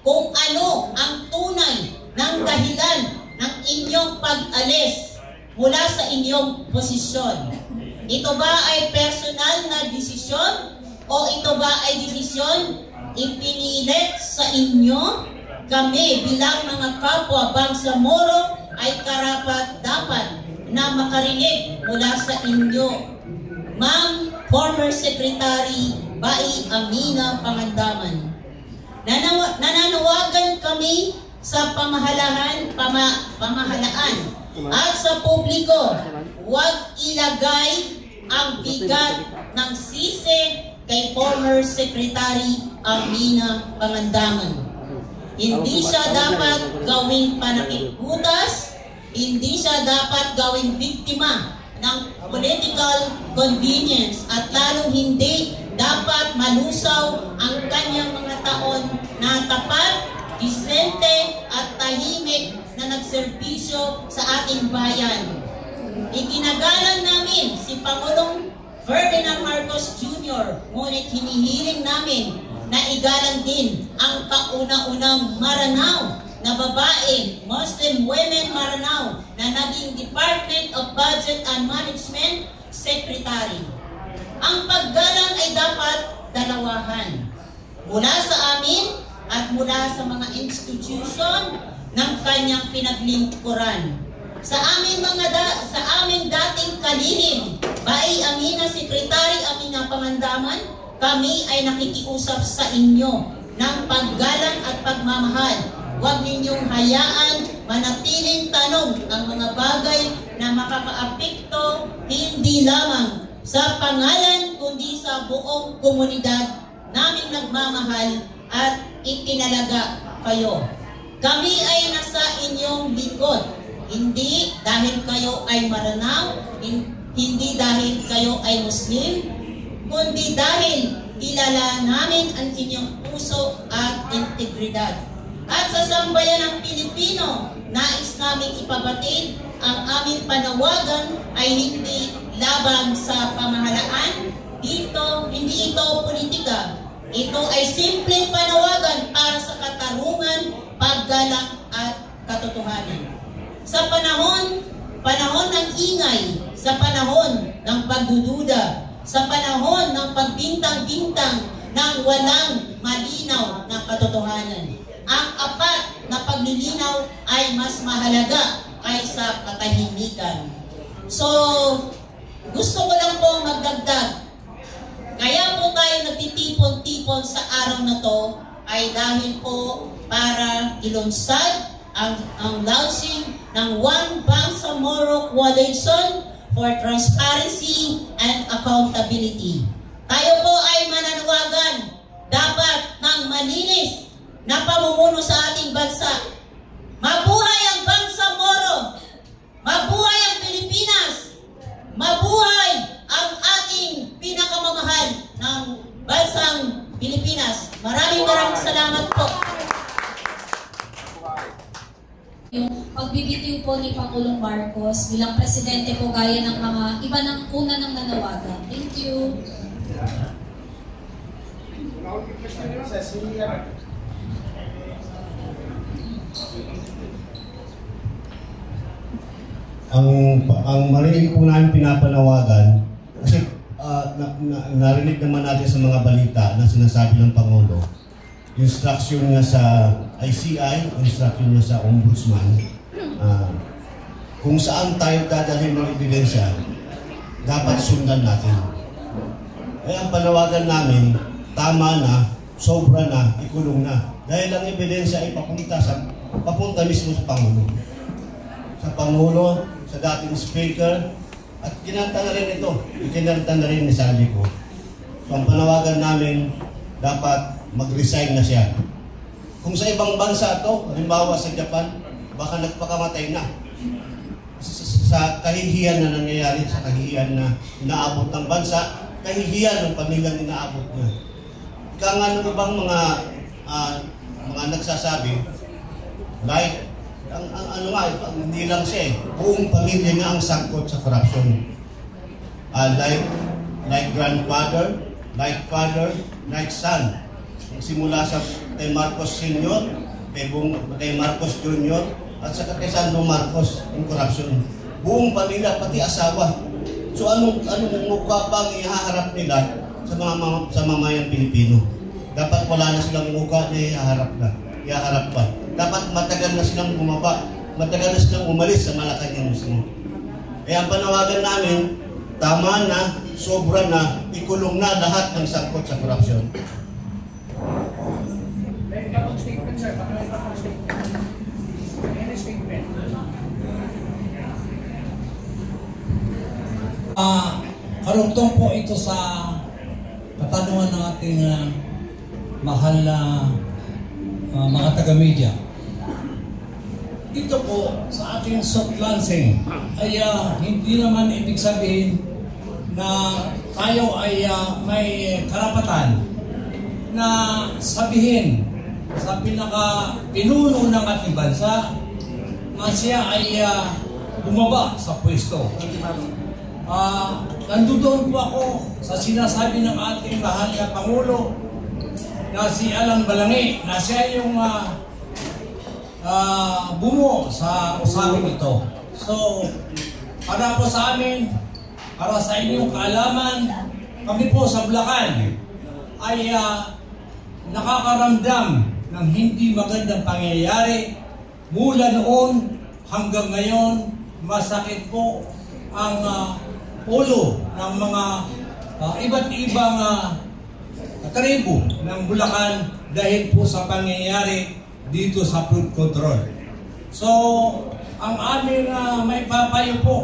kung ano ang tunay ng dahilan ng inyong pag-alis mula sa inyong posisyon. Ito ba ay personal na desisyon o ito ba ay desisyon ipinilit sa inyo? Kami bilang mga kapwa Bangsamoro ay karapat-dapat na makarinig mula sa inyo. Ma'am, former Secretary Bai Amina Pangandaman. Nananawagan kami sa pamahalaan at sa publiko, huwag ilagay ang bigat ng sisi kay former Secretary Amina Pangandaman. Hindi siya dapat gawing panakikutas, Hindi siya dapat gawing biktima ng political convenience at lalong hindi dapat malusaw ang kanyang mga taon na tapat, disente at tahimik na nagserbisyo sa ating bayan. Iginagalang namin si Pangulong Ferdinand Marcos Jr. Ngunit hinihiling namin na igalang din ang kauna-unang Maranao na babae, Muslim Women Maranao, na naging Department of Budget and Management Secretary. Ang paggalang ay dapat dalawahan. Mula sa amin at mula sa mga institusyon ng kanyang pinaglingkuran. Sa aming dating kalihim, Bai Amina Secretary Amina Pangandaman, kami ay nakikiusap sa inyo ng paggalang at pagmamahal. Huwag ninyong hayaan manatiling tanong ang mga bagay na makakaapekto hindi lamang sa pangalan kundi sa buong komunidad naming nagmamahal at itinalaga kayo. Kami ay nasa inyong likod. Hindi dahil kayo ay Maranao, hindi dahil kayo ay Muslim, kundi dahil kilala namin ang inyong puso at integridad. At sa sambayan ng Pilipino, nais namin ipabatid ang aming panawagan ay hindi laban sa pamahalaan. Hindi ito politika. Ito ay simpleng panawagan para sa katarungan, paggalang at katotohanan. Sa panahon ng ingay, sa panahon ng pagdududa, sa panahon ng pagbintang-bintang ng walang malinaw na katotohanan, ang apat na paglilinaw ay mas mahalaga kaysa katahimikan. So, gusto ko lang po magdagdag. Kaya po tayo nagtitipon-tipon sa araw na to ay dahil po para ilunsad ang launching ng One Bangsamoro Coalition for Transparency and Accountability. Tayo po ay mananawagan dapat ng malinis na pamumuno sa ating bansa. Mabuhay ang Bangsamoro! Mabuhay ang Pilipinas! Mabuhay ang ating pinakamamahal ng bansang Pilipinas. Maraming salamat po. Yung pagbibitiw po ni Pangulong Marcos bilang presidente po gaya ng mga iba ng una ng nanawagan. Thank you. Ang marinig po namin pinapanawagan kasi narinig naman natin sa mga balita na sinasabi ng Pangulo, instruction niya sa ICI, instruction niya sa Ombudsman, kung saan tayo dadalhin ng ebidensya, dapat sundan natin. Kaya ang panawagan namin, tama na, sobra na, ikulong na. Dahil ang ebidensya ay papunta mismo sa Pangulo. Sa Pangulo, sa dating Speaker, at kinanta na rin ito, ikinanta na rin ni Saldi ko. So ang panawagan namin, dapat mag-resign na siya. Kung sa ibang bansa ito, halimbawa sa Japan, baka nagpakamatay na. Sa kahihiyan na nangyayari, sa kahihiyan na inaabot ng bansa, kahihiyan ng pamilyang inaabot niya. Ika nga ng ibang mga nagsasabi, like, hindi lang siya buong pamilya niya ang sangkot sa corruption. Like grandfather, like father, like son. Simula sa kay Marcos Sr., kay Marcos Jr., at saka kay Sandro Marcos ang corruption. Buong pamilya, pati asawa. So anong mukha bang ihaharap nila sa mamayang Pilipino? Dapat wala na silang mukha na ihaharap pa. Dapat matagal na silang bumaba, matagal na silang umalis sa Malacanang mismo. Kaya ang panawagan namin, tama na, sobra na, ikulong na lahat ng sangkot sa korupsyon. Karugtong po ito sa katanungan ng ating mahal na mga taga-media. dito po sa ating soft lancing ay hindi naman ibig sabihin na tayo ay may karapatan na sabihin sa pinaka-pinuno ng ating bansa na siya ay bumaba sa pwesto. Nandoon po ako sa sinasabi ng ating mahal na Pangulo na si Alan Balangay na siya yung bumuo sa usapin ito. So, para po sa amin, para sa inyong kaalaman, kami po sa Bulacan ay nakakaramdam ng hindi magandang pangyayari. Mula noon hanggang ngayon, masakit po ang ulo ng mga iba't ibang tribo ng Bulacan dahil po sa pangyayari dito sa flood control. So, ang aming may papayo po,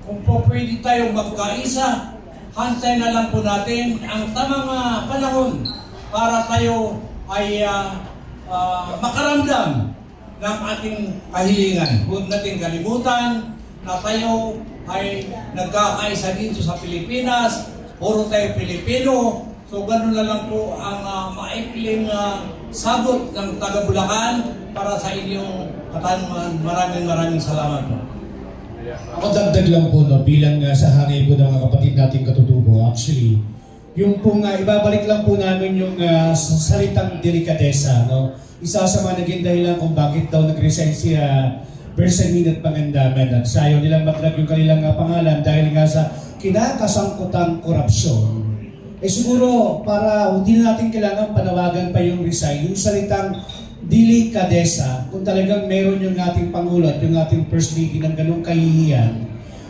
kung po pwede tayong magkaisa, hantay na lang po natin ang tamang panahon para tayo ay makaramdam ng ating kahilingan. Huwag natin kalimutan na tayo ay nagkakaisa dito sa Pilipinas, puro tayo Pilipino. So ganun na lang po ang maikling sagot ng taga Bulacan para sa inyong katanungan. Maraming salamat po. Ako dagdag lang po bilang sa hangin po ng mga kapatid nating katutubo. Actually, yung pong ibabalik lang po namin yung salitang delikadesa. No? Isa sa mga naging dahilan kung bakit daw nag-resign si Bersamin at Pangandaman at sayo nilang matrag yung kanilang pangalan dahil nga sa kinakasangkutang korupsyon. Siguro para hindi na natin kailangan panawagan pa yung resign, yung salitang delikadesa, kung talagang meron yung ating Pangulo at yung ating First Lady ng ganong kahihiyan,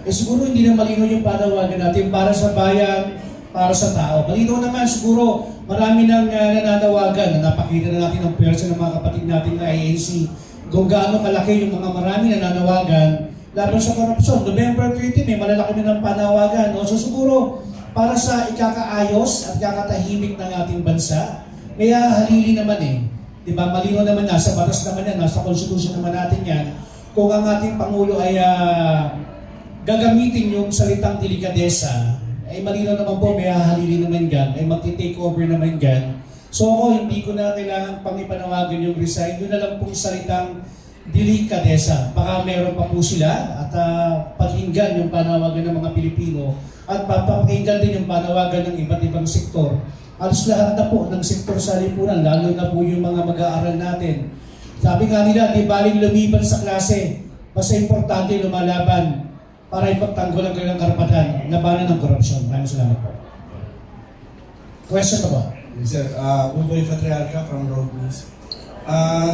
siguro hindi na malino yung panawagan natin para sa bayan, para sa tao. Malino naman siguro marami nang nananawagan na napakita na natin ang pwersa ng mga kapatid natin na INC kung gaano kalaki yung mga marami nananawagan laban sa korupsyon. November 30 may malalaki na ng panawagan. No? So siguro para sa ikakaayos at ikakatahimik ng ating bansa, may halili naman Diba? Malino naman nasa batas naman yan, nasa konstitusyon naman natin yan. Kung ang ating Pangulo ay gagamitin yung salitang delikadesa, ay malino naman po, may halili naman yan, ay magti-take over naman yan. So ako, hindi ko na kailangan pang ipanawagan yung resign. Doon na lang pong salitang delikadesa. Baka meron pa po sila at pakinggan yung panawagan ng mga Pilipino at papakinggan din yung panawagan ng iba't ibang sektor. Alos lahat na po ng sektor sa lipunan, lalo na po yung mga mag-aaral natin. Sabi nga nila, di baling lumiban sa klase, basta importante lumalaban para ipagtanggol ang kanilang karapatan, labanan ng korupsyon. Maraming salamat po. Question pa ba? Yes, sir. Buboy Patriarca from Road News.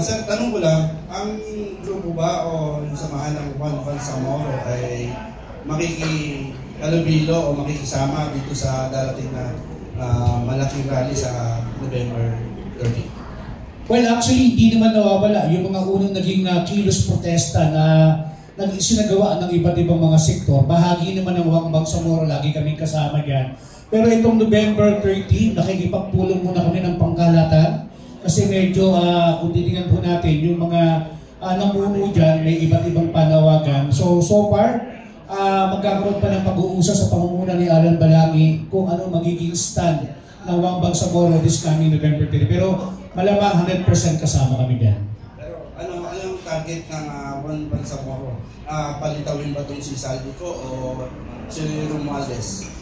Sir, tanong ko lang, ang grupo ba o yung samahan ng Juan Bangsamoro ay makikihalubilo o makikisama dito sa darating na malaking rally sa November 30? Well, actually, hindi naman nawawala yung mga unang naging kilos protesta na sinagawa ng iba't ibang mga sektor. Bahagi naman ng Juan Bangsamoro, lagi kaming kasama dyan. Pero itong November 30, nakikipagpulong muna kami ng pangkalatan kasi medyo, kung titingnan po natin, yung mga namuno dyan, may iba't ibang panawagan. So far, magkakaroon pa ng pag-uusap sa pangunguna ni Alan Balangay kung ano magiging stand ng Juan Bangsamoro this coming November 30. Pero malamang 100% kasama kami dyan. Pero anong target ng Juan Bangsamoro? Palitawin ba itong si Saldico o si Romualdez?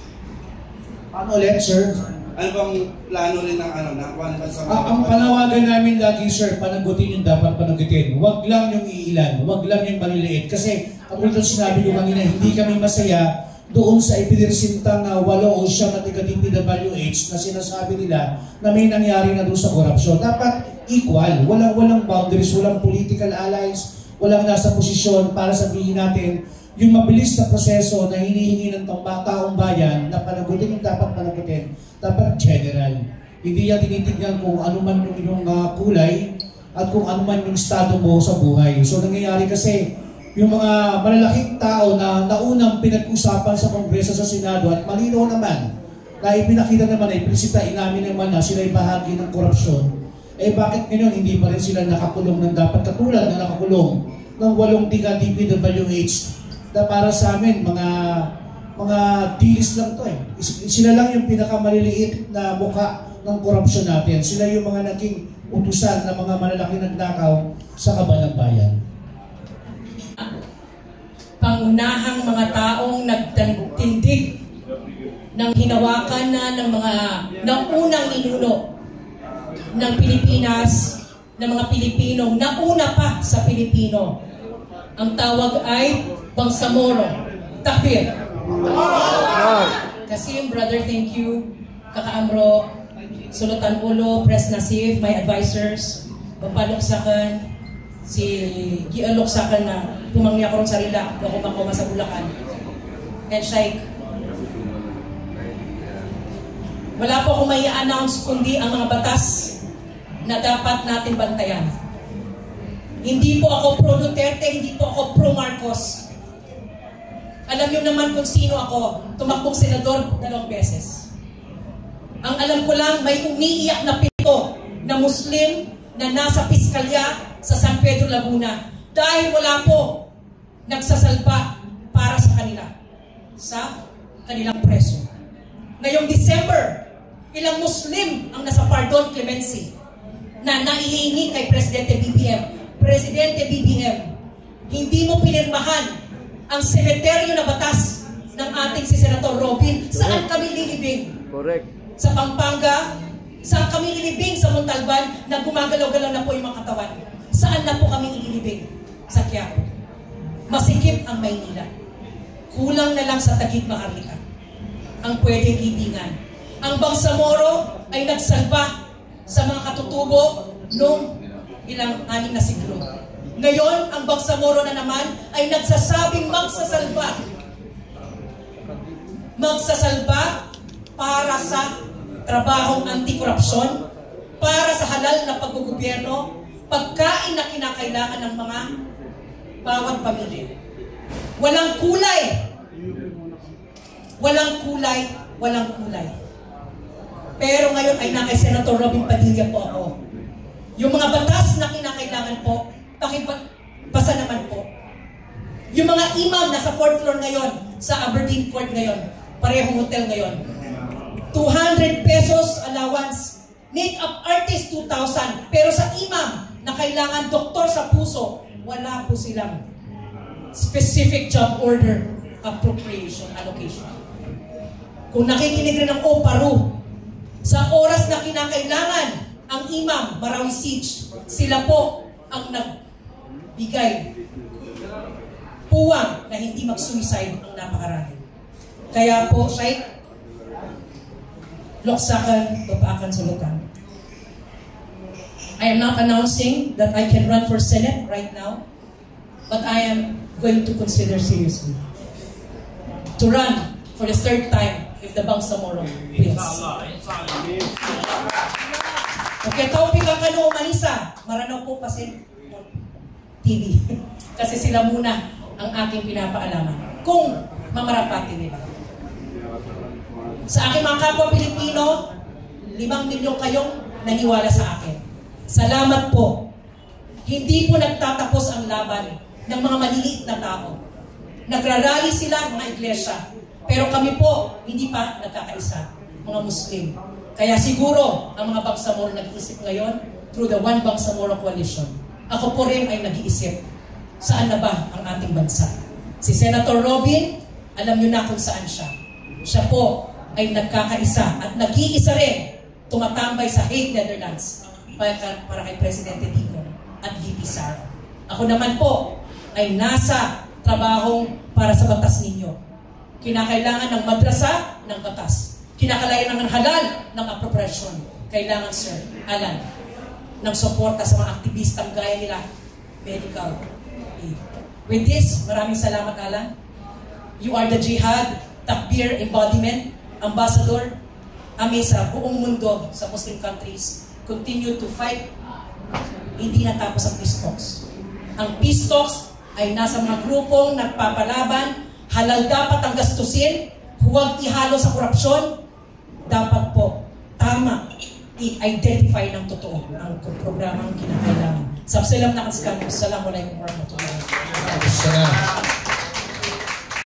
Ano ulit, sir? Ano bang plano rin ng Juan Bangsamoro? Ang panawagan namin lagi, sir, panagutin yung dapat panagutin. Huwag lang yung iilan, huwag lang yung maliliit. Kasi katulad ng sinabi ko kanina, hindi kami masaya doon sa ipiniresintang 8 o 9 na taga-DPWH na sinasabi nila na may nangyari na doon sa korupsyon. Dapat equal, walang boundaries, walang political allies, walang nasa posisyon para sabihin natin yung mabilis na proseso na hinihingi ng taong bayan na panagutin yung dapat panagutin, dapat general. Hindi yan tinitignan kung ano man yung kulay at kung ano man yung estado mo sa buhay. So nangyayari kasi yung mga malalaking tao na naunang pinag-usapan sa Kongreso sa Senado at malinaw naman na ipinakita naman ay prinsipya inamin naman na sila'y bahagi ng korupsyon, bakit ngayon hindi pa rin sila nakakulong ng dapat katulad na nakakulong ng 8 DPWH na para sa amin, mga dilis lang to eh. Sila lang yung pinakamaliliit na muka ng korupsyon natin. Sila yung mga naging utusan ng mga malalaking nagnakaw sa kaban ng bayan. Pangunahang mga taong nagtindig ng hinawakan na ng unang ninuno ng Pilipinas, ng mga Pilipino, nauna pa sa Pilipino. Ang tawag ay Bangsamoro. Takbir! Kasim, brother, thank you. Kaka-Amro, Sultan Ulo, Pres Nasif, my advisors, Papaloksakan, si Gialoksakan na tumangya ko rin sarila, na kumakoma sa Bulacan. And Sheikh, wala po akong may i-announce kundi ang mga batas na dapat natin bantayan. Hindi po ako pro-Duterte, hindi po ako pro-Marcos. Alam niyo naman kung sino ako, tumakbong senador 2 beses. Ang alam ko lang, may umiiyak na pito na Muslim na nasa piskalya sa San Pedro, Laguna. Dahil wala po nagsasalba para sa kanila, sa kanilang preso. Ngayong December, ilang Muslim ang nasa pardon clemency na naihingi kay Presidente BBM. Presidente BBM, hindi mo pinirmahan ang semeteryo na batas ng ating si Senator Robin. Saan kami lilibing? Correct. Sa Pampanga? Saan kami lilibing sa Montalban na gumagalaw-galaw na po yung mga katawan? Saan na po kami ililibing? Sa Quiapo. Masikip ang Maynila. Kulang na lang sa Taguig, Maharlika ang pwedeng libingan. Ang Bangsamoro ay nagsalba sa mga katutubo noong ilang 6 na siglo. Ngayon, ang Bangsamoro na naman ay nagsasabing magsasalba. Magsasalba para sa trabahong anti-korupsyon, para sa halal na paggugobyerno, pagkain na kinakailangan ng mga bawat pamilya. Walang kulay. Walang kulay, walang kulay. Pero ngayon ay na kay Senator Robin Padilla po ako. Yung mga batas na kinakailangan po, pakibasa naman po. Yung mga imam nasa 4th floor ngayon, sa Aberdeen Court ngayon, parehong hotel ngayon. 200 pesos allowance. Make-up artist, 2,000. Pero sa imam na kailangan doktor sa puso, wala po silang specific job order appropriation, allocation. Kung nakikinig rin ng OPARU, sa oras na kinakailangan ang imam, Marawi Siege, sila po ang nagbigay puwang na hindi mag-suicide ang napakarami. Kaya po, Sheikh, Loksakan, Topaakan, Sulutan. I am not announcing that I can run for Senate right now, but I am going to consider seriously to run for the 3rd time if the Bangsamoro wins. Okay, tawpik ang kano Manisa. Maranaw po pasin TV. Kasi sila muna ang aking pinapaalaman. Kung mamarapati nila. Sa aking mga kapwa Pilipino, 5 milyon kayong naniwala sa akin. Salamat po. Hindi po nagtatapos ang laban ng mga maliliit na tao. Nagrarally sila mga iglesia. Pero kami po, hindi pa nagkakaisa, mga Muslim. Kaya siguro, ang mga Bangsamoro nag-iisip ngayon through the One Bangsamoro Coalition. Ako po rin ay nag-iisip, saan na ba ang ating bansa? Si Senator Robin, alam niyo na kung saan siya. Siya po ay nagkakaisa at nag-iisa rin tumatambay sa Hague, Netherlands para kay Presidente Digong at VP Sara. Ako naman po ay nasa trabahong para sa batas ninyo. Kinakailangan ng madrasa ng batas. Kinakailangan ng halal ng appropriation. Kailangan, Sir Alan, ng suporta sa mga aktivistang gaya nila, medical aid. With this, maraming salamat, Alan. You are the Jihad Takbir embodiment, ambassador, kami sa buong mundo, sa Muslim countries, continue to fight. Hindi natapos ang peace talks. Ang peace talks ay nasa mga grupong nagpapalaban, halal dapat ang gastusin, huwag ihalo sa korupsyon, dapat po, tama, i-identify ng totoo ang programang kinakailangan. Assalamualaikum warahmatullahi wabarakatuh.